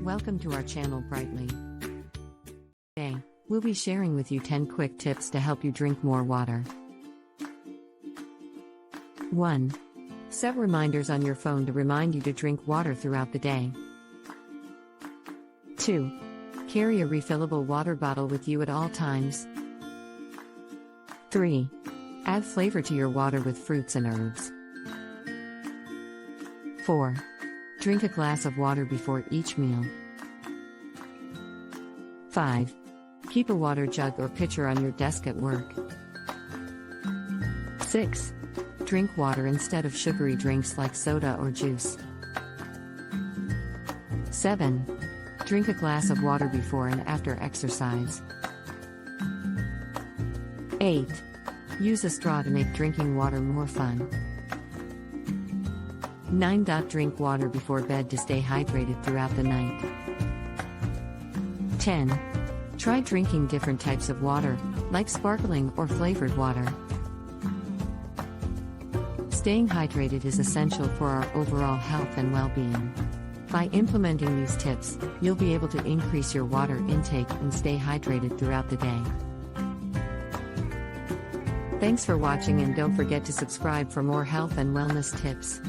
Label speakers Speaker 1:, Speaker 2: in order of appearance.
Speaker 1: Welcome to our channel Brightly. Today, we'll be sharing with you 10 quick tips to help you drink more water. 1. Set reminders on your phone to remind you to drink water throughout the day. 2. Carry a refillable water bottle with you at all times. 3. Add flavor to your water with fruits and herbs. 4. Drink a glass of water before each meal. 5. Keep a water jug or pitcher on your desk at work. 6. Drink water instead of sugary drinks like soda or juice. 7. Drink a glass of water before and after exercise. 8. Use a straw to make drinking water more fun. 9. Drink water before bed to stay hydrated throughout the night. 10. Try drinking different types of water, like sparkling or flavored water. Staying hydrated is essential for our overall health and well-being. By implementing these tips, you'll be able to increase your water intake and stay hydrated throughout the day. Thanks for watching, and don't forget to subscribe for more health and wellness tips.